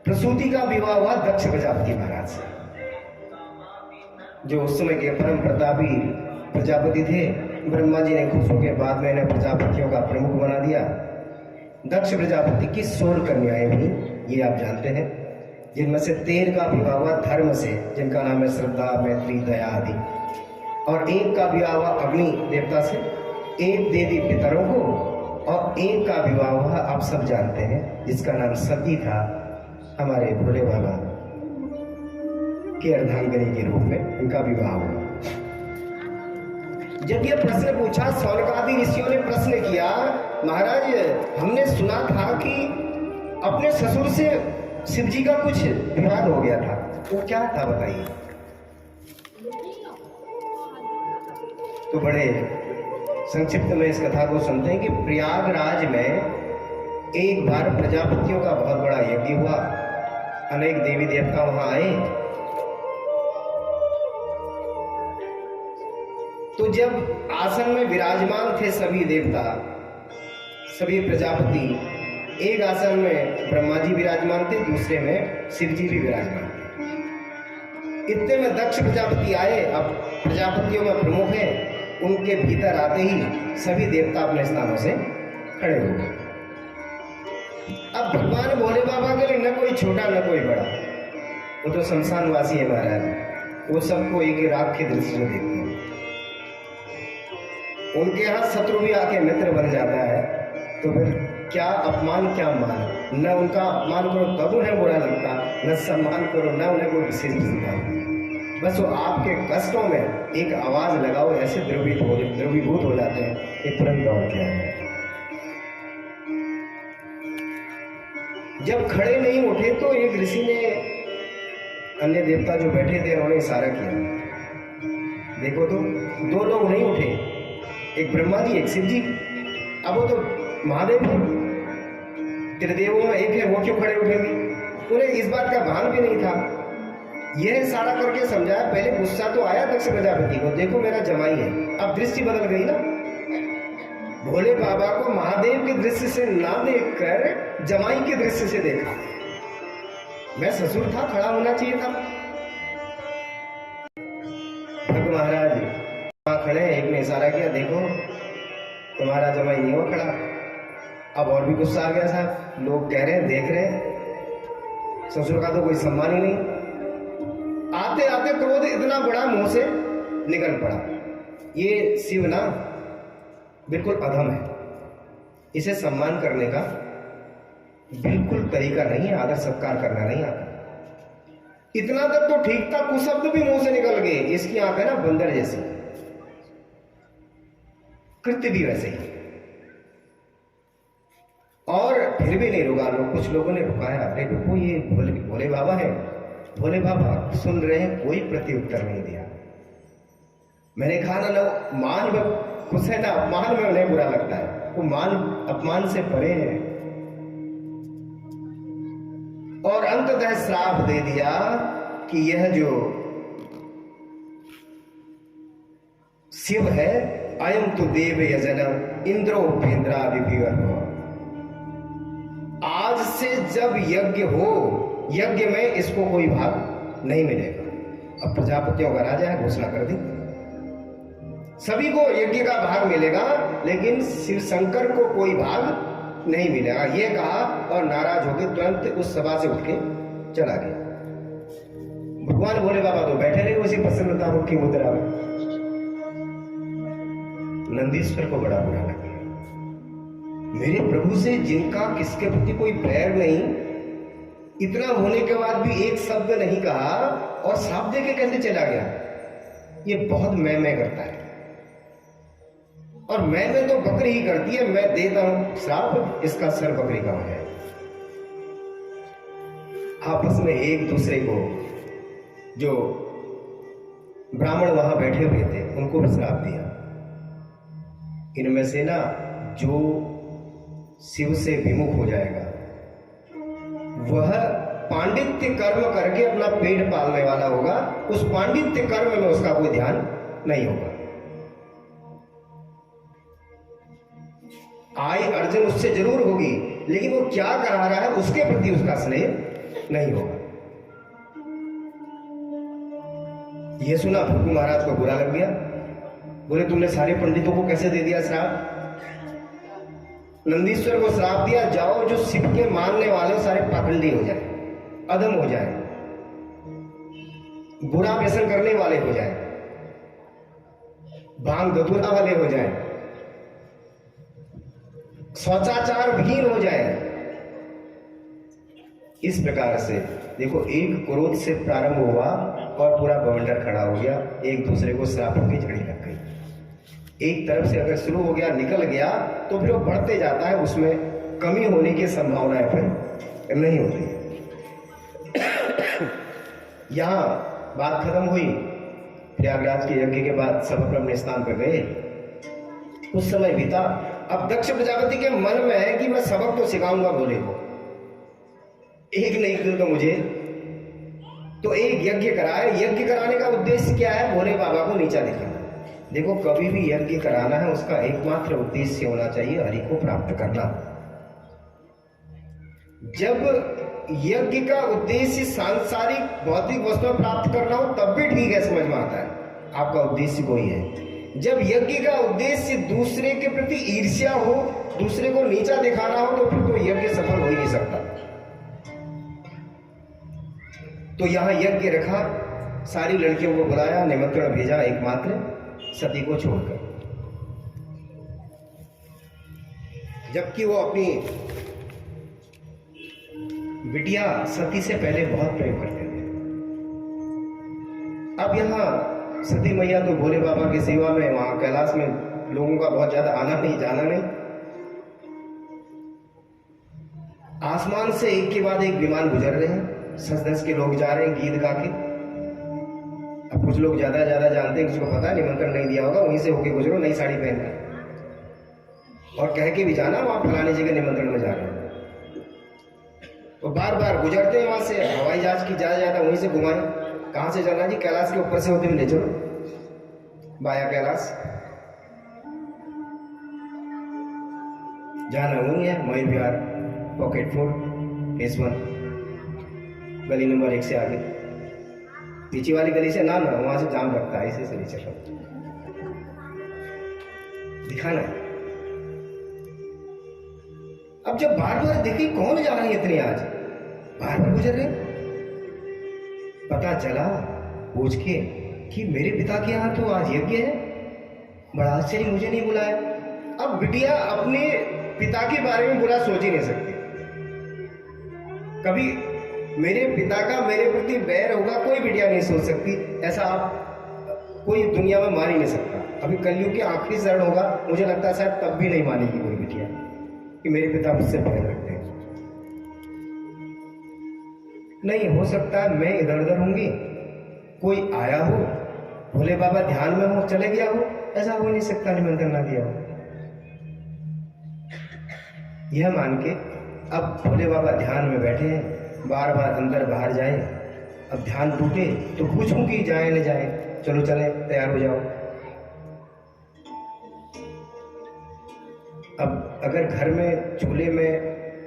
प्रसूति का विवाह हुआ दक्ष प्रजापति महाराज से, जो उस समय के परम प्रतापी प्रजापति थे। ब्रह्मा जी ने खुश होकर बाद में इन्हें प्रजापतियों का प्रमुख बना दिया। दक्ष प्रजापति की 16 कन्याएं हुई, ये आप जानते हैं, जिनमें से 13 का विवाह हुआ धर्म से, जिनका नाम है श्रद्धा, मैत्री, दया आदि, और एक का विवाह हुआ अग्नि देवता से, एक देवी पितरों को, और एक का विवाह हुआ आप सब जानते हैं, जिसका नाम सती था, हमारे भोले बाबा के अर्धांगिनी के रूप में इनका विवाह हुआ। जब ये प्रश्न पूछा, सौनकादि ऋषियों ने प्रश्न किया, महाराज हमने सुना था कि अपने ससुर से शिव जी का कुछ विवाद हो गया था, वो क्या था बताइए। तो बड़े संक्षिप्त में इस कथा को सुनते हैं कि प्रयागराज में एक बार प्रजापतियों का बहुत बड़ा यज्ञ हुआ, अनेक देवी देवता वहां आए। तो जब आसन में विराजमान थे सभी देवता, सभी प्रजापति, एक आसन में ब्रह्मा जी विराजमान थे, दूसरे में शिव जी भी विराजमान थे। इतने में दक्ष प्रजापति आए। अब प्रजापतियों में प्रमुख है, उनके भीतर आते ही सभी देवता अपने स्थानों से खड़े हो गए। अब भगवान भोले बाबा के लिए न कोई छोटा न कोई बड़ा, वो तो शमशानवासी है महाराज, वो सबको एक राग की दृष्टि से देखते हैं। उनके यहाँ शत्रु भी आके मित्र बन जाता है, तो फिर क्या अपमान क्या मान, न उनका अपमान करो तब उन्हें बुरा लगता, न सम्मान करो न उन्हें कोई विशेष चिंता। बस वो आपके कष्टों में एक आवाज लगाओ, ऐसे द्रवीभूत हो जाते हैं कि तुरंत दौड़ के आए। जब खड़े नहीं उठे तो एक ऋषि ने, अन्य देवता जो बैठे थे उन्होंने इशारा किया, देखो तो 2 लोग नहीं उठे, एक ब्रह्मा जी एक शिव जी। अब वो तो महादेव है, त्रिदेवों में एक है, वो क्यों खड़े उठेंगे। उन्हें इस बात का भान भी नहीं था। यह इशारा करके समझाया, पहले गुस्सा तो आया दक्ष प्रजापति को, देखो मेरा जमाई है, अब दृष्टि बदल गई ना। भोले बाबा को महादेव की दृष्टि से ना देखकर जमाई की दृष्टि से देखा। मैं ससुर था, खड़ा होना चाहिए था। भगवान महाराज खड़े, एक ने इशारा किया, देखो तुम्हारा जमाई नहीं हुआ खड़ा। अब और भी गुस्सा आ गया साहब, लोग कह रहे हैं, देख रहे हैं, ससुर का तो कोई सम्मान ही नहीं। आते आते क्रोध इतना बड़ा मुंह से निकल पड़ा। ये शिव ना बिल्कुल अधम है, इसे सम्मान करने का बिल्कुल तरीका नहीं है, आदर सत्कार करना नहीं आता। इतना तक तो ठीक था, कुशब्द भी मुंह से निकल गए। इसकी आंख है ना बंदर जैसी, कृत्य भी वैसे ही, और फिर भी नहीं रुका लोग। कुछ लोगों ने रुकाया, अरे रुको, ये भोले बाबा है, भोले बाबा सुन रहे हैं, कोई प्रत्युत्तर नहीं दिया। मैंने कहा ना, मान में खुश है ना, अपमान में उन्हें बुरा लगता है, वो मान अपमान से परे है। और अंततः श्राप दे दिया कि यह जो शिव है, अयम तो देव यजन इंद्रो उपेन्द्रादिभिर्भव। आज से जब यज्ञ हो, यज्ञ में इसको कोई भाग नहीं मिलेगा। अब प्रजापतियों का राजा है, घोषणा कर दी, सभी को यज्ञ का भाग मिलेगा, लेकिन शिव शंकर को कोई भाग नहीं मिलेगा। ये कहा और नाराज होकर तुरंत उस सभा से उठ के चला गया। भगवान भोले बाबा तो बैठे रहे उसी प्रसन्नता की मुद्रा में। नंदीश्वर को बड़ा बुरा लगा, मेरे प्रभु से जिनका किसके प्रति कोई बैर नहीं, इतना होने के बाद भी एक शब्द नहीं कहा और श्राप दे के कैसे चला गया। ये बहुत मैं करता है, और मैं तो बकरी ही करती है। मैं देता हूं श्राप, इसका सर बकरी का हो जाए। आपस में एक दूसरे को, जो ब्राह्मण वहां बैठे हुए थे, उनको भी श्राप दिया। इनमें से ना जो शिव से विमुख हो जाएगा, वह पांडित्य कर्म करके अपना पेट पालने वाला होगा। उस पांडित्य कर्म में उसका कोई ध्यान नहीं होगा। आय अर्जन उससे जरूर होगी, लेकिन वो क्या करा रहा है उसके प्रति उसका स्नेह नहीं होगा। ये सुना भृगु महाराज को बुरा लग गया। बोले तुमने सारे पंडितों को कैसे दे दिया श्राप? नंदीश्वर को श्राप दिया, जाओ जो शिव के मानने वाले सारे पाखंडी हो जाए, अधम हो जाए, बुरा व्यसन करने वाले हो जाए, भांग धतूरा वाले हो जाए, शौचाचार विहीन हो जाए। इस प्रकार से देखो, एक क्रोध से प्रारंभ हुआ और पूरा बवंडर खड़ा हो गया, एक दूसरे को श्रापों की झड़ी लग गई। एक तरफ से अगर शुरू हो गया, निकल गया, तो फिर वो बढ़ते जाता है, उसमें कमी होने की संभावना फिर नहीं होती। यहां बात खत्म हुई। प्रयागराज के यज्ञ के बाद सब अपने अपने स्थान पर गए। कुछ समय बीता। अब दक्ष प्रजापति के मन में है कि मैं सबक तो सिखाऊंगा भोले को, एक न एक दिन तो मुझे, तो एक यज्ञ कराए। यज्ञ कराने का उद्देश्य क्या है? भोले बाबा को नीचा दिखाना। देखो, कभी भी यज्ञ कराना है, उसका एकमात्र उद्देश्य होना चाहिए हरि को प्राप्त करना। जब यज्ञ का उद्देश्य सांसारिक भौतिक वस्तुएं प्राप्त करना हो तब भी ठीक है, समझ में आता है, आपका उद्देश्य कोई है। जब यज्ञ का उद्देश्य दूसरे के प्रति ईर्ष्या हो, दूसरे को नीचा दिखाना हो, तो फिर तो यज्ञ सफल हो ही नहीं सकता। तो यहां यज्ञ रखा, सारी लड़कियों को बुलाया, निमंत्रण भेजा, एकमात्र सती को छोड़कर। जबकि वो अपनी बिटिया सती से पहले बहुत प्रेम करते थे। अब यहां सती मैया तो भोले बाबा की सेवा में, वहां कैलाश में लोगों का बहुत ज्यादा आना नहीं जाना नहीं। आसमान से एक के बाद एक विमान गुजर रहे हैं, 10 के लोग जा रहे हैं गीत गा के। अब कुछ लोग ज्यादा जानते हैं, किसी को पता है निमंत्रण नहीं दिया होगा, वहीं से होके गुजरो नई साड़ी पहन कर, और कह के भी जाना वहां फलाने जगह निमंत्रण में जा रहे हैं। तो बार बार गुजरते हैं वहां से, हवाई जहाज की ज्यादा वहीं से घुमाए। कहां से जाना जी? कैलाश के ऊपर से होते हुए ले चलो, बाया कैलाश जाना वही है। मयूर विहार, पॉकेट 4, फेस 1, गली नंबर 1 से आगे, पीछे वाली गली से ना वहां से जाम लगता है, इसे चली चलो, दिखाना है। अब जब बार बार देखी कौन जा रहे हैं इतने, आज बार बार गुजर रहे, पता चला पूछ के कि मेरे पिता के यहाँ तो आज यज्ञ है, बड़ा आश्चर्य, मुझे नहीं बुलाया। अब बिटिया अपने पिता के बारे में बुरा सोच ही नहीं सकती। कभी मेरे पिता का मेरे प्रति बैर होगा, कोई बिटिया नहीं सोच सकती, ऐसा आप कोई दुनिया में मान ही नहीं सकता। अभी कलयुग के आखिरी चरण होगा, मुझे लगता है शायद तब भी नहीं मानेगी कोई बिटिया कि मेरे पिता मुझसे बैर रखते हैं। नहीं हो सकता मैं इधर उधर होंगी, कोई आया हो, भोले बाबा ध्यान में हो, चले गया हो, ऐसा हो नहीं सकता, निमंत्रण ना दिया हो। यह मान के अब भोले बाबा ध्यान में बैठे हैं, बार बार अंदर बाहर जाए। अब ध्यान टूटे तो पूछूं कि जाए न जाए, चलो चले, तैयार हो जाओ। अब अगर घर में चूल्हे में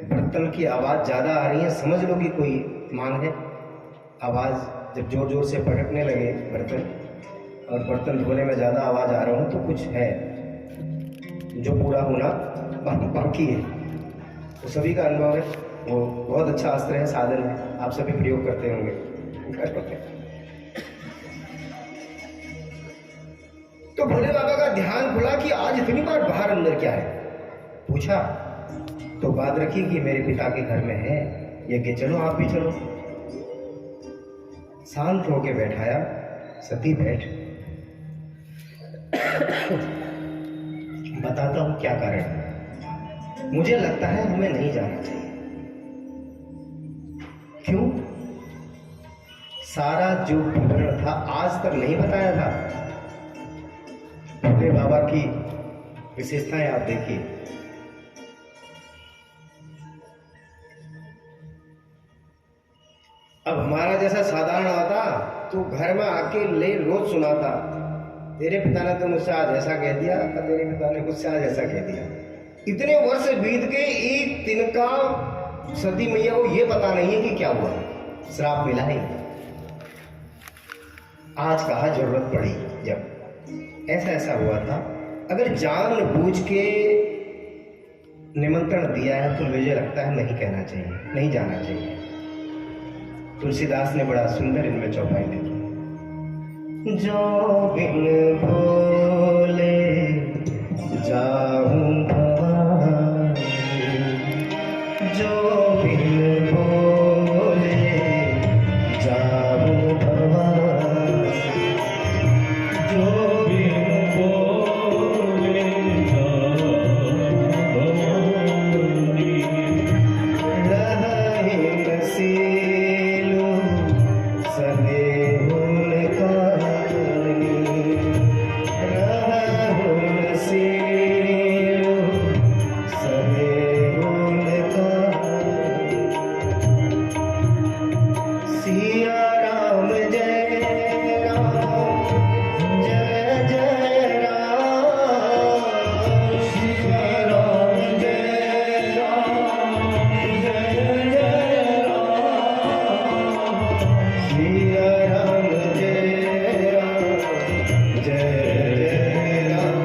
बर्तन की आवाज ज्यादा आ रही है, समझ लो कि कोई मांग है। आवाज जब जोर जोर से पटकने लगे बर्तन, और बर्तन धोने में ज्यादा आवाज आ रहा हो, तो कुछ है जो पूरा होना बाकी है। तो सभी का अनुभव है, वो बहुत अच्छा अस्त्र है, साधन है, आप सभी प्रयोग करते होंगे। तो भोले बाबा का ध्यान खुला कि आज इतनी बार बाहर अंदर क्या है, पूछा तो बात रखी कि मेरे पिता के घर में है यज्ञ, चलो आप भी चलो। शांत होके बैठाया, सती बैठ, बताता हूं क्या कारण है। मुझे लगता है हमें नहीं जाना चाहिए। क्यों? सारा जो विवरण था आज तक नहीं बताया था। भोले बाबा की विशेषताएं आप देखिए। अब हमारा जैसा साधारण होता तो घर में आके ले रोज सुनाता, तेरे पिता ने तो मुझसे आज ऐसा कह दिया, तेरे पिता ने मुझसे आज ऐसा कह दिया। इतने वर्ष बीत के एक तिनका सती मैया को ये पता नहीं है कि क्या हुआ। श्राप मिला ही। आज कहा जरूरत पड़ी, जब ऐसा ऐसा हुआ था, अगर जानबूझ के निमंत्रण दिया है तो मुझे लगता है नहीं कहना चाहिए, नहीं जाना चाहिए। तुलसीदास ने बड़ा सुंदर इनमें चौपाई लिखी। जो बिन बोले जाऊं भवानी, जो बिन बोले जाऊं भवानी, जो बिन बोले जाऊं भवानी, रहे नसीलू सनेहुन कानी, रहो नसीलू सनेहुन कानी। सिया राम जय राम, जय जय राम, सिया राम जय राम, जय जय राम, सिया राम जय राम, जय जय राम,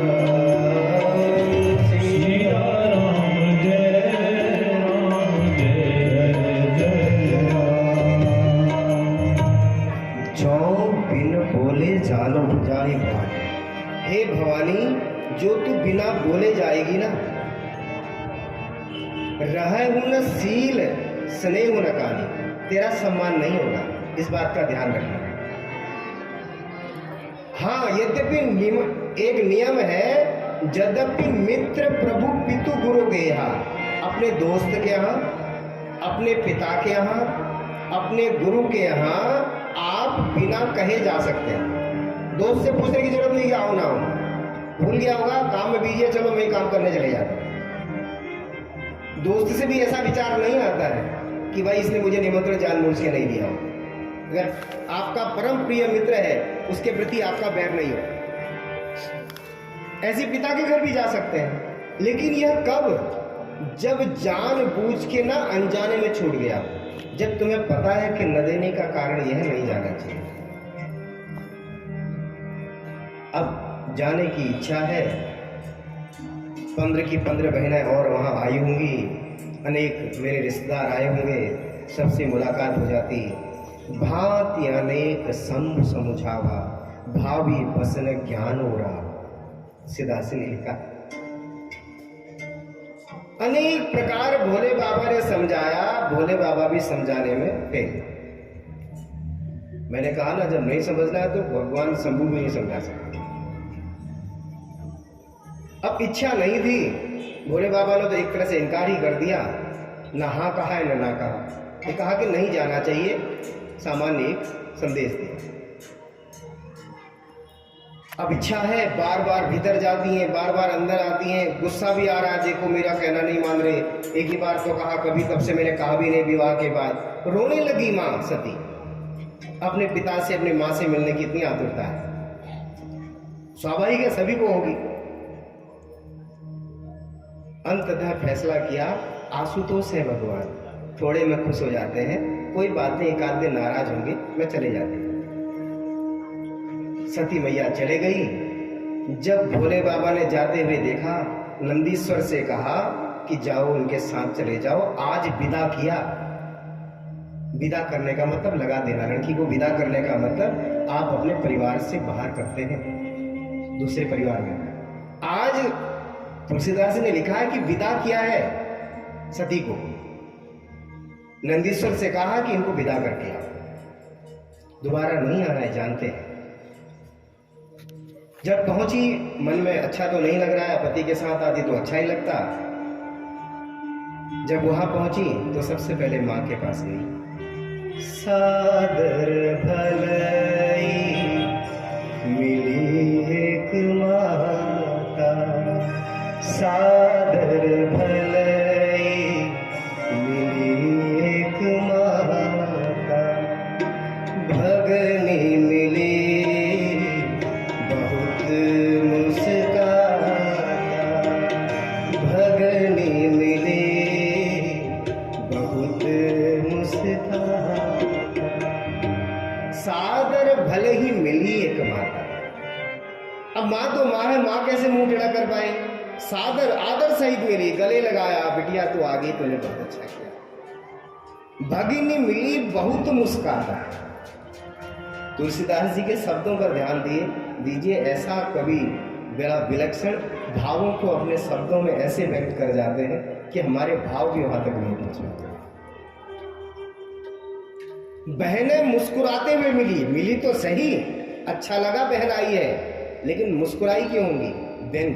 सिया राम जय राम, जय जय राम। जो बिन बोले जानो जाए भवानी, हे भवानी जो तू बिना बोले जाएगी ना, रहु न सील स्नेह न कानी, तेरा सम्मान नहीं होगा, इस बात का ध्यान रखना। हाँ, यद्यपि एक नियम है, यद्यपि मित्र प्रभु पितु गुरु गेहा, अपने दोस्त के यहाँ, अपने पिता के यहाँ, अपने गुरु के यहाँ आप बिना कहे जा सकते हैं। दोस्त से पूछने की जरूरत नहीं कि आओ ना आओ, भूल गया होगा, काम में बिजी है, चलो मैं काम करने चले जाता हूं। दोस्त से भी ऐसा विचार नहीं आता है कि भाई इसने मुझे निमंत्रण जानबूझ के नहीं दिया हो। अगर आपका परम प्रिय मित्र है, उसके प्रति आपका बैर नहीं हो, ऐसे पिता के घर भी जा सकते हैं। लेकिन यह कब? जब जानबूझ के ना अनजाने में छूट गया, जब तुम्हें पता है कि न देने का कारण यह नहीं जाना चाहिए। अब जाने की इच्छा है, 15 की 15 बहनें और वहां आई होंगी, अनेक मेरे रिश्तेदार आए होंगे, सबसे मुलाकात हो जाती। भांति अनेक संग समुझावा, भावी बसन ज्ञान हो रहा, सीधा से लिखा। अनेक प्रकार भोले बाबा ने समझाया, भोले बाबा भी समझाने में फेल। मैंने कहा ना, जब नहीं समझना है तो भगवान शंभू भी नहीं समझा सकते। अब इच्छा नहीं थी, भोले बाबा ने तो एक तरह से इनकार ही कर दिया, ना हाँ कहा है ना कहा। ये कहा कि नहीं जाना चाहिए, सामान्य एक संदेश दिया। अब इच्छा है, बार बार भीतर जाती हैं, बार बार अंदर आती हैं, गुस्सा भी आ रहा है, देखो मेरा कहना नहीं मान रहे, एक ही बार तो कहा, कभी तब से मैंने कहा भी नहीं। विवाह के बाद रोने लगी मां सती, अपने पिता से, अपनी मां से मिलने की इतनी आतुरता है, स्वाभाविक है, सभी को होगी। अंततः फैसला किया, आशुतोष है भगवान, थोड़े में खुश हो जाते हैं, कोई बात नहीं, एक आध दिन नाराज होंगे, मैं चले जाती हूँ। सती मैया चले गई। जब भोले बाबा ने जाते हुए देखा, नंदीश्वर से कहा कि जाओ उनके साथ चले जाओ। आज विदा किया। विदा करने का मतलब लगा देना, लड़की को विदा करने का मतलब आप अपने परिवार से बाहर करते हैं, दूसरे परिवार में। आज तुलसीदास ने लिखा है कि विदा किया है सती को, नंदीश्वर से कहा कि इनको विदा करके आओ, दोबारा नहीं आना है, जानते हैं। जब पहुंची, मन में अच्छा तो नहीं लग रहा है, पति के साथ आती तो अच्छा ही लगता। जब वहां पहुंची तो सबसे पहले मां के पास गई। सादर भलई मिली एक माता, सादर भलई मिली एक माता, भगनी मिली बहुत मुस्काता, भगनी मिली बहुत मुस्काता। सादर भले ही मिली एक माता। अब माँ तो माँ है, माँ कैसे मुंह टेढ़ा कर पाए। सादर आदर सहित मिली, गले लगाया, बिटिया तू आ गई, तूने बहुत अच्छा किया। भगिनी मिली बहुत मुस्काता। तुलसीदास जी के शब्दों पर ध्यान दीजिए। ऐसा कवि बड़ा विलक्षण भावों को अपने शब्दों में ऐसे व्यक्त कर जाते हैं कि हमारे भाव भी वहां तक नहीं पहुंच पाते। बहनें मुस्कुराते हुए मिली तो सही, अच्छा लगा बहन आई है, लेकिन मुस्कुराई क्यों होंगी? व्यंग।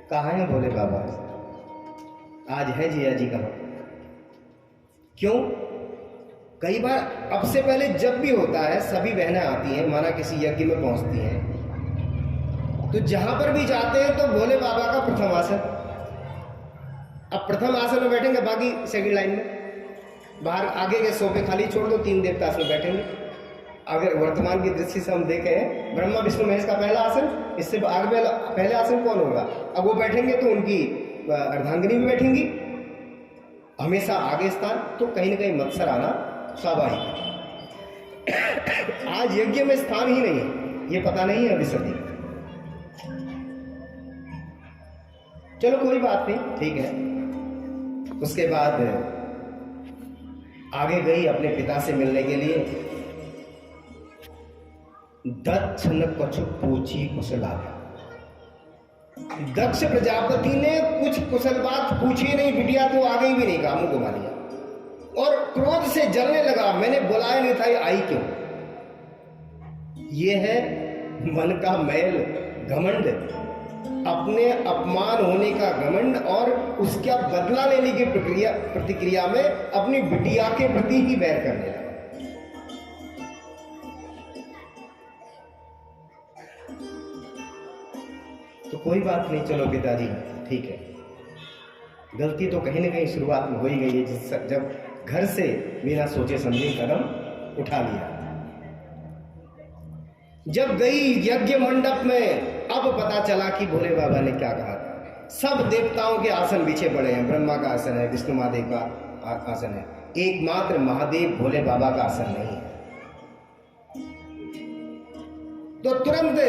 कहाँ है भोले बाबा? आज है जिया जी कहाँ? क्यों? कई बार अब से पहले जब भी होता है, सभी बहनें आती हैं, माना किसी यज्ञ में पहुंचती हैं, तो जहां पर भी जाते हैं तो भोले बाबा का प्रथम आसन। अब प्रथम आसन में बैठेंगे, बाकी सेकंड लाइन में, बाहर आगे के सोफे खाली छोड़ दो, 3 देवता आसन बैठेंगे। अगर वर्तमान की दृष्टि से हम देखें, ब्रह्मा विष्णु महेश का पहला आसन, इससे आगे पहले आसन कौन होगा? अब वो बैठेंगे तो उनकी अर्धांगिनी भी बैठेंगी, हमेशा आगे स्थान, तो कहीं ना कहीं मत्सर आना स्वाभाविक। आज यज्ञ में स्थान ही नहीं है, ये पता नहीं है अभी सदी। चलो कोई बात नहीं, ठीक है। उसके बाद आगे गई अपने पिता से मिलने के लिए। दक्ष न कछु पूछी कुशलाता। दक्ष प्रजापति ने कुछ कुशल बात पूछी नहीं, बिटिया तो आ गई भी नहीं, कहा, मुंह घुमा लिया और क्रोध से जलने लगा। मैंने बुलाया नहीं था, ये आई क्यों? ये है मन का मैल, घमंड, अपने अपमान होने का घमंड, और उसका बदला लेने की प्रतिक्रिया में अपनी बिटिया के प्रति ही बैर करने लगा। तो कोई बात नहीं, चलो पिताजी ठीक है, गलती तो कहीं ना कहीं शुरुआत में हो ही गई है, जब घर से बिना सोचे समझे कदम उठा लिया। जब गई यज्ञ मंडप में, अब पता चला कि भोले बाबा ने क्या कहा था। सब देवताओं के आसन बिछे पड़े हैं, ब्रह्मा का आसन है, विष्णु महादेव का आसन है, एकमात्र महादेव भोले बाबा का आसन नहीं है। तो तुरंत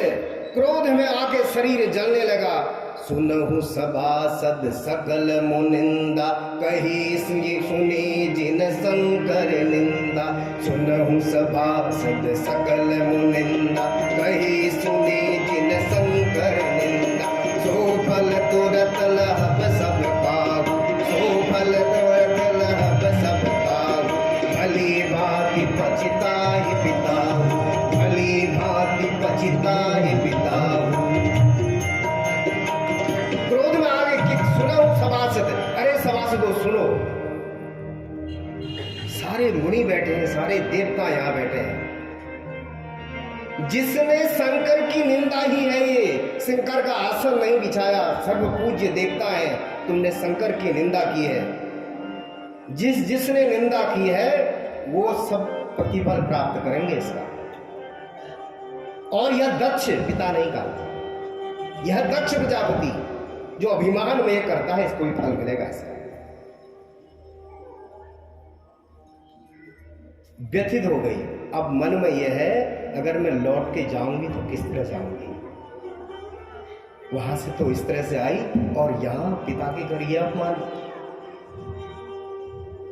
क्रोध में आके शरीर जलने लगा। सुनहु सभासद सकल मुनिंदा, कही सुनी जिन शंकर निंदा। सुनहु सभासद सकल मुनिंदा, कही सुनी जिन शंकर निंदा। सो फल तुरत लहब सब पाऊ, सो फल तुरत लहब सब पाऊ। भली भांति पछताहि पिताहु, भली भांति पछताहि पिताहु। क्रोध में आगे कि सुनो सभासद, अरे सभासदों सुनो, सारे मुनि बैठे हैं, सारे देवता यहां बैठे हैं। जिसने शंकर की निंदा ही है, ये शंकर का आसन नहीं बिछाया, सर्व पूज्य देवता है, तुमने शंकर की निंदा की है। जिसने निंदा की है वो सब प्रतिफल प्राप्त करेंगे इसका। और यह दक्ष पिता नहीं कहा, यह दक्ष प्रजापति जो अभिमान में यह करता है, इसको भी फल मिलेगा इसका। व्यथित हो गई। अब मन में यह है, अगर मैं लौट के जाऊंगी तो किस तरह जाऊंगी? वहां से तो इस तरह से आई और यहां पिता के घर यह अपमान,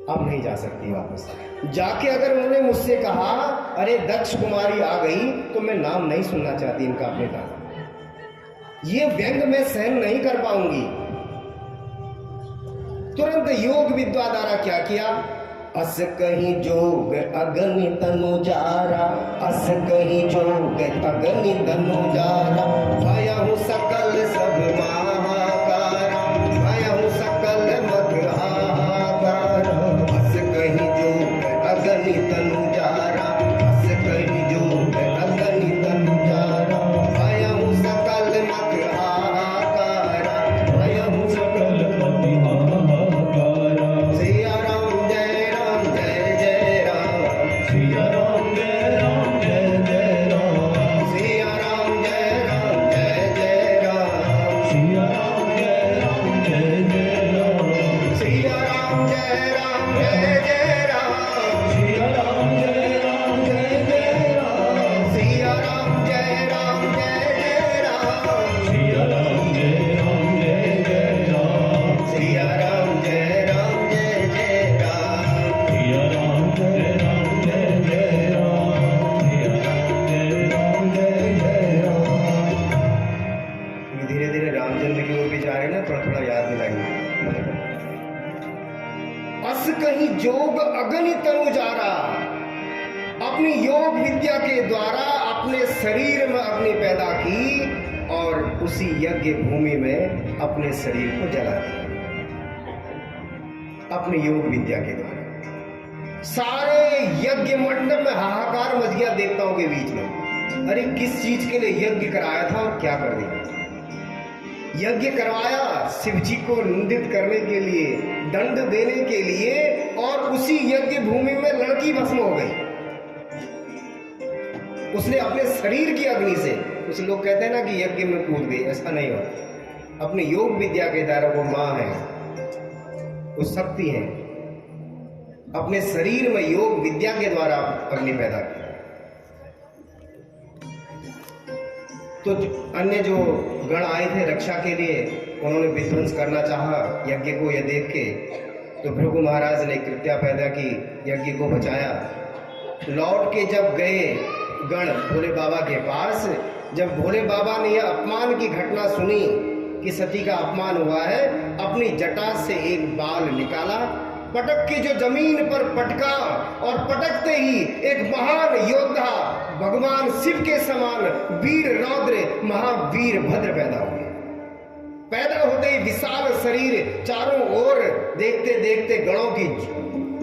अब नहीं जा सकती वापस। जाके अगर उन्होंने मुझसे कहा अरे दक्ष कुमारी आ गई, तो मैं नाम नहीं सुनना चाहती इनका अपने का। ये व्यंग मैं सहन नहीं कर पाऊंगी। तुरंत योग विद्या द्वारा क्या किया? अस कहीं जोग अग्नि तनुजारा, अस कहीं जोग अग्नि तनुजारा। भयहु सकल सब महाकारा, भयहु सकल मत हाहाकारा। अस कहीं जोग अग्नि तनुजारा, अस कहीं जोग अग्नि तनुजारा। भयहु सकल मत हाहाकारा, भयहु सकल मत हाहाकारा। सिया राम जय राम जय जय राम, सिया राम जय राम जय जय राम, सिया राम जय जय राम, सिया सारा अपनी योग विद्या के द्वारा अपने शरीर में अग्नि पैदा की और उसी यज्ञ भूमि में अपने शरीर को जला दिया अपनी योग विद्या के द्वारा। सारे यज्ञ मंडप में हाहाकार मच गया देवताओं के बीच में। अरे किस चीज के लिए यज्ञ कराया था और क्या कर दिया? यज्ञ करवाया शिव जी को निंदित करने के लिए, दंड देने के लिए, और उसी यज्ञ भूमि में लड़की भस्म हो गई। उसने अपने शरीर की अग्नि से, कुछ लोग कहते हैं ना कि यज्ञ में कूद गई, ऐसा नहीं होता। अपनी योग विद्या के द्वारा वो मां है, वो शक्ति है, अपने शरीर में योग विद्या के द्वारा अग्नि पैदा की। तो अन्य जो गण आए थे रक्षा के लिए, उन्होंने विध्वंस करना चाहा यज्ञ को। यह देख के तो भृगु महाराज ने कृत्या पैदा की, यज्ञ को बचाया। लौट के जब गए गण भोले बाबा के पास, जब भोले बाबा ने यह अपमान की घटना सुनी कि सती का अपमान हुआ है, अपनी जटा से एक बाल निकाला, पटक के जो जमीन पर पटका, और पटकते ही एक महान योद्धा भगवान शिव के समान वीर रौद्र महावीर भद्र पैदा हुए। पैदा होते ही विशाल शरीर, चारों ओर देखते देखते गणों की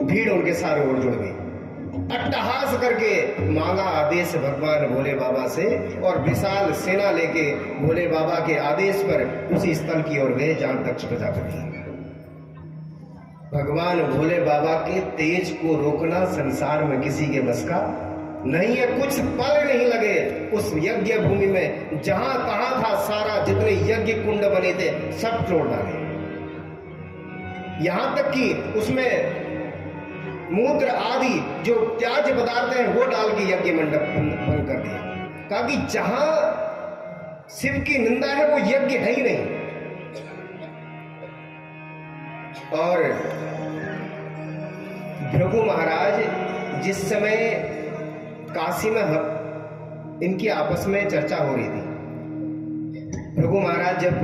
भीड़ उनके सारे ओर जुड़ गई। अट्टहास करके मांगा आदेश भगवान भोले बाबा से, और विशाल सेना लेके भोले बाबा के आदेश पर उसी स्थल की ओर गए जहां दक्ष प्रजापति। भगवान भोले बाबा के तेज को रोकना संसार में किसी के बस का नहीं है। कुछ पल नहीं लगे उस यज्ञ भूमि में, जहां तहां था सारा, जितने यज्ञ कुंड बने थे सब तोड़ डाले। यहां तक कि उसमें मूत्र आदि जो त्याज्य पदार्थ हैं वो डाल के यज्ञ मंडप बंद कर दिया। कहा कि जहां शिव की निंदा है वो यज्ञ है ही नहीं। और भृगु महाराज जिस समय काशी में इनकी आपस में चर्चा हो रही थी, भृगु महाराज जब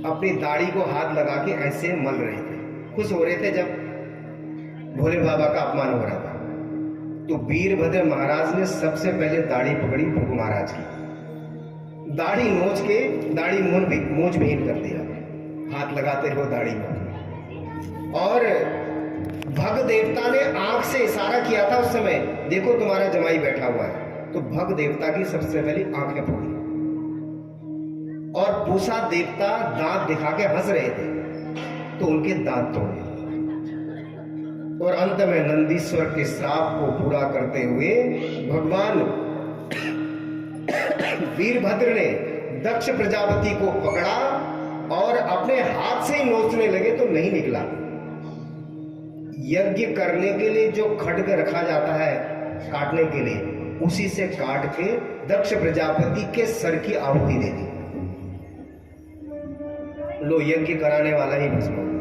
अपनी दाढ़ी को हाथ लगा के ऐसे मल रहे थे, खुश हो रहे थे जब भोले बाबा का अपमान हो रहा था, तो वीरभद्र महाराज ने सबसे पहले दाढ़ी पकड़ी भृगु महाराज की, दाढ़ी नोच के दाढ़ी मूंछ भेंट कर दिया, हाथ लगाते रहो दाढ़ी में। और भग देवता ने आंख से इशारा किया था उस समय, देखो तुम्हारा जमाई बैठा हुआ है। तो भग देवता की सबसे पहले आंखें फोड़ी, और पूषा देवता दांत दिखा के हंस रहे थे तो उनके दांत तोड़े। और अंत में नंदीश्वर के श्राप को पूरा करते हुए भगवान वीरभद्र ने दक्ष प्रजापति को पकड़ा और अपने हाथ से ही नोचने लगे तो नहीं निकला। यज्ञ करने के लिए जो खड्ग रखा जाता है काटने के लिए, उसी से काट के दक्ष प्रजापति के सर की आहुति दे दी। लो, यज्ञ कराने वाला ही भस्म हो गया।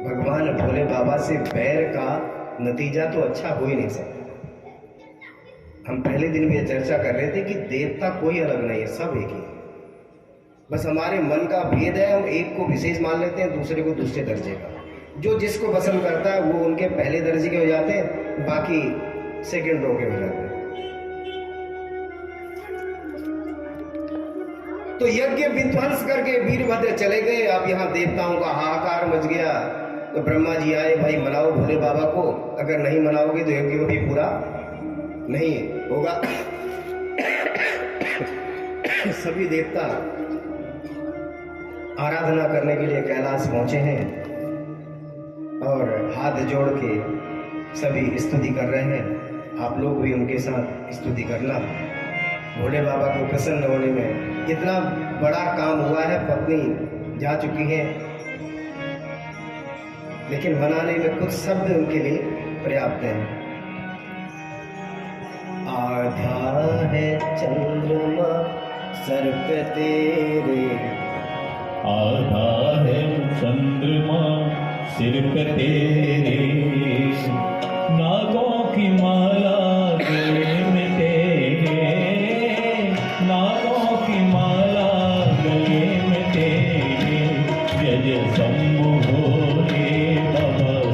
भगवान भोले बाबा से बैर का नतीजा तो अच्छा हो ही नहीं सकता। हम पहले दिन भी चर्चा कर रहे थे कि देवता कोई अलग नहीं है, सब एक ही है। बस हमारे मन का भेद है, हम एक को विशेष मान लेते हैं, दूसरे को दूसरे दर्जे का। जो जिसको पसंद करता है वो उनके पहले दर्जे के हो जाते हैं, बाकी सेकंड रो के हो जाते हैं। तो यज्ञ विध्वंस करके वीरभद्र चले गए। अब यहाँ देवताओं का हाहाकार मच गया। तो ब्रह्मा जी आए, भाई मनाओ भोले बाबा को, अगर नहीं मनाओगे तो यज्ञ भी पूरा नहीं होगा। सभी देवता आराधना करने के लिए कैलाश पहुंचे हैं और हाथ जोड़ के सभी स्तुति कर रहे हैं। आप लोग भी उनके साथ स्तुति करना। भोले बाबा को प्रसन्न होने में इतना बड़ा काम हुआ है, पत्नी जा चुकी है, लेकिन मनाने में कुछ शब्द उनके लिए पर्याप्त हैं। आधा है चंद्रमा सर पे तेरे, आधा है चंद्रमा सिर पे तेरे, नागों की माला गले में तेरे, नागों की माला गले में तेरे, जय जय शंभु भोले बाबा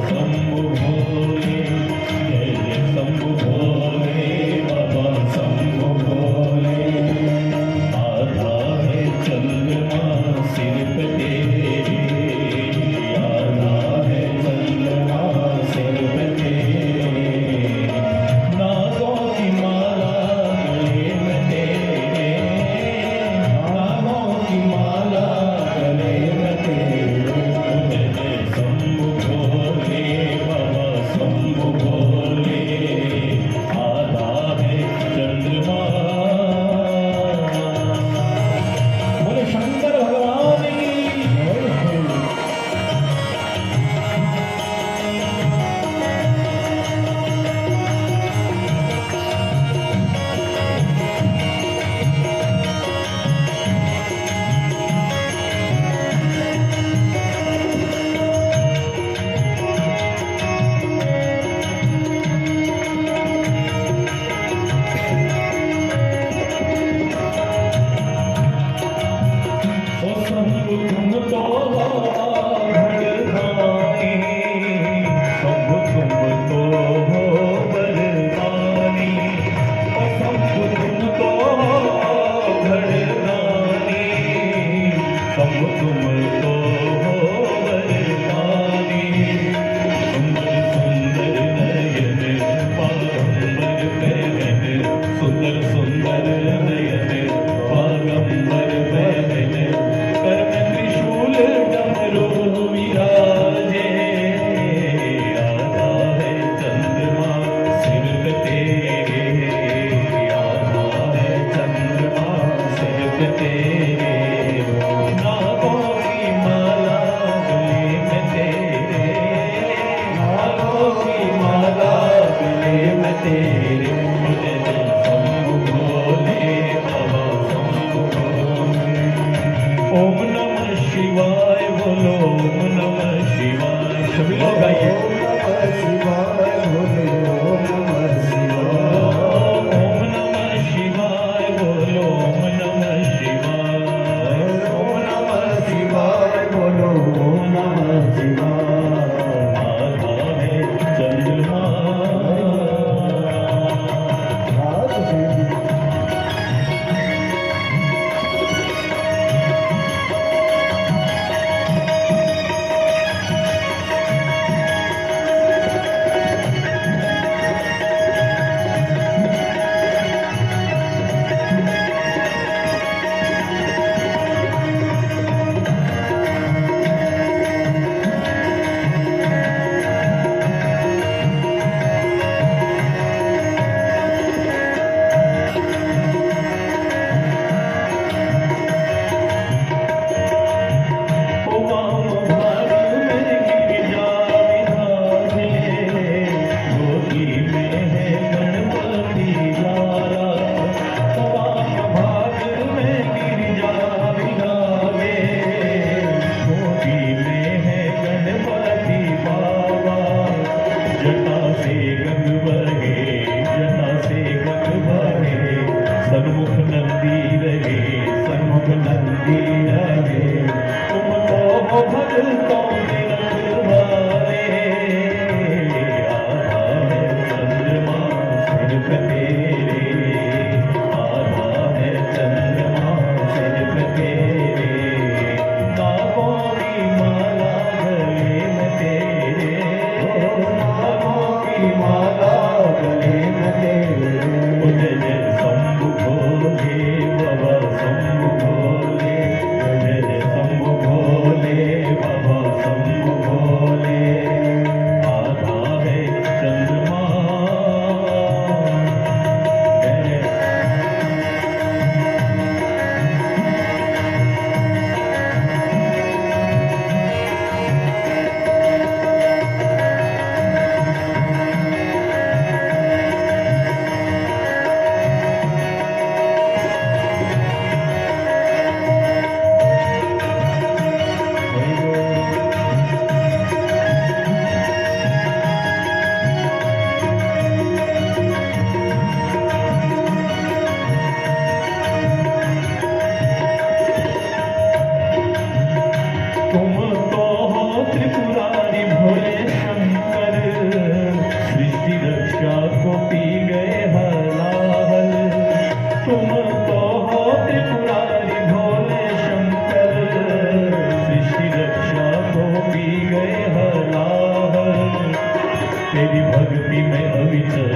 तेरी भक्ति में अविचल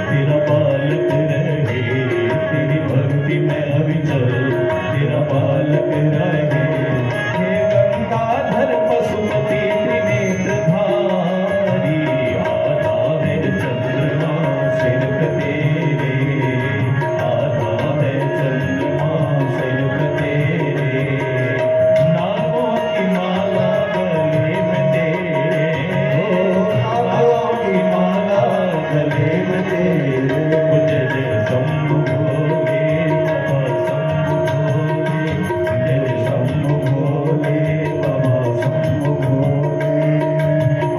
तेरा बालक रहे, तेरी भक्ति में अविचल तेरा बालक रहे। हे गंगाधर पशुपति त्रिनेत्रधारी, आधा है चंद्रमा सेवक तेरे, आधा है चंद्रमा सेवक तेरे। नागों की माला गले में तेरे, नागों की माला गले में तेरे। जय जय शंभु भोले बाबा शंभु भोले, जय शंभु भोले बाबा शंभु भोले।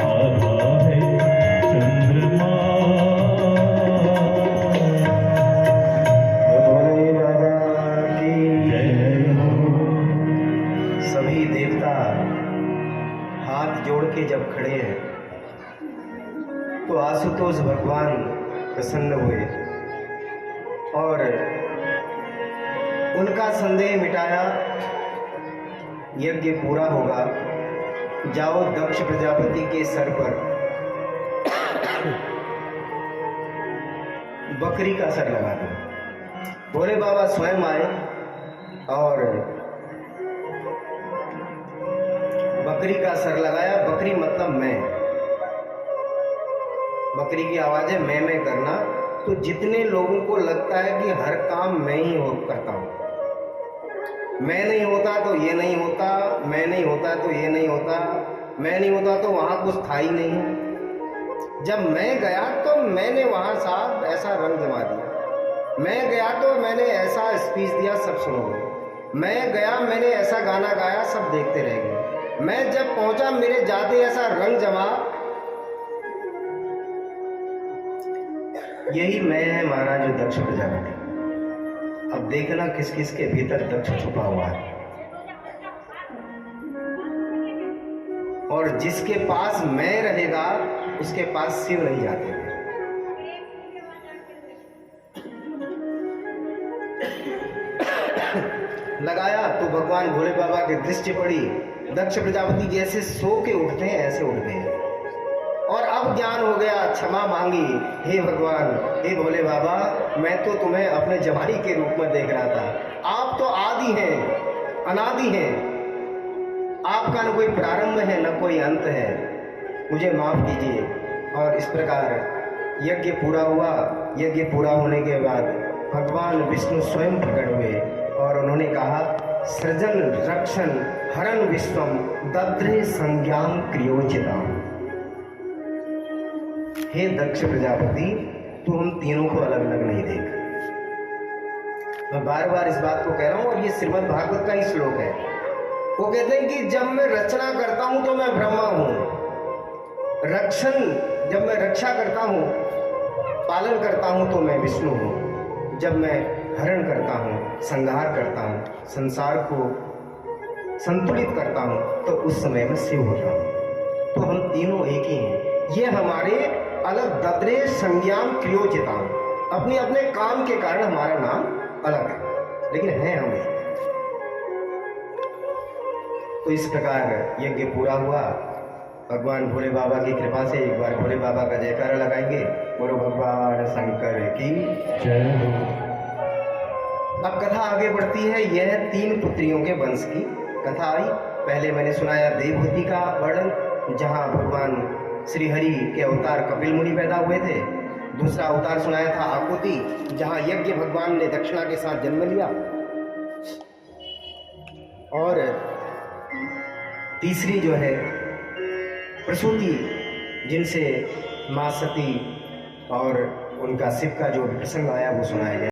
आधा है चंद्रमा। भोले बाबा की जय हो। सभी देवता हाथ जोड़ के जब खड़े हैं तो आशुतोष भगवान प्रसन्न हुए और उनका संदेह मिटाया। यज्ञ पूरा होगा, जाओ दक्ष प्रजापति के सर पर बकरी का सर लगा दो। भोले बाबा स्वयं आए और बकरी का सर लगाया। बकरी मतलब मैं, बकरी की आवाज है मैं करना। तो जितने लोगों को लगता है कि हर काम मैं ही करता हूं, मैं नहीं होता तो ये नहीं होता, मैं नहीं होता तो ये नहीं होता, मैं नहीं होता तो वहां कुछ था ही नहीं। जब मैं गया तो मैंने वहां साहब ऐसा रंग जमा दिया, मैं गया तो मैंने ऐसा स्पीच दिया सब सुनोगे, मैं गया मैंने ऐसा गाना गाया सब देखते रह गए, मैं जब पहुंचा मेरे जाते ऐसा रंग जमा। यही मैं है महाराज जो दक्ष प्रजापति। अब देखना किस किस के भीतर दक्ष छुपा हुआ है, और जिसके पास मैं रहेगा उसके पास शिव नहीं जाते। लगाया तो भगवान भोले बाबा की दृष्टि पड़ी। दक्ष प्रजापति जैसे सो के उठते हैं ऐसे उठ गए और अब ज्ञान हो गया। क्षमा मांगी, हे भगवान, हे भोले बाबा, मैं तो तुम्हें अपने जवानी के रूप में देख रहा था। आप तो आदि हैं, अनादि हैं, आपका न कोई प्रारंभ है न कोई अंत है, मुझे माफ कीजिए। और इस प्रकार यज्ञ पूरा हुआ। यज्ञ पूरा होने के बाद भगवान विष्णु स्वयं प्रकट हुए और उन्होंने कहा, सृजन रक्षण हरण विश्वम दद्रे संज्ञाम क्रियोचिताम। हे दक्ष प्रजापति, तू हम तीनों को अलग अलग नहीं देख। मैं बार बार इस बात को कह रहा हूं और ये श्रीमद् भागवत का ही श्लोक है। वो कहते हैं कि जब मैं रचना करता हूं तो मैं ब्रह्मा हूं, रक्षण जब मैं रक्षा करता हूं, पालन करता हूं तो मैं विष्णु हूं, जब मैं हरण करता हूं, संहार करता हूं, संसार को संतुलित करता हूं तो उस समय में शिव होता हूं। तो हम तीनों एक ही हैं। ये हमारे अलग दद्रे संज्ञान क्रियोचिताम, अपने अपने काम के कारण हमारा नाम अलग है, लेकिन है हम एक। तो इस प्रकार यज्ञ पूरा हुआ। भगवान भोले बाबा की कृपा से एक बार भोले बाबा का जयकारा लगाएंगे, बोलो भगवान शंकर की जय हो। अब कथा आगे बढ़ती है। यह 3 पुत्रियों के वंश की कथा आई। पहले मैंने सुनाया देवहूति का वर्णन, जहां भगवान श्री हरि के अवतार कपिल मुनि पैदा हुए थे। दूसरा अवतार सुनाया था आकुति, जहां यज्ञ भगवान ने दक्षिणा के साथ जन्म लिया। और तीसरी जो है प्रसूति, जिनसे मां सती और उनका शिव का जो प्रसंग आया वो सुनाया गया।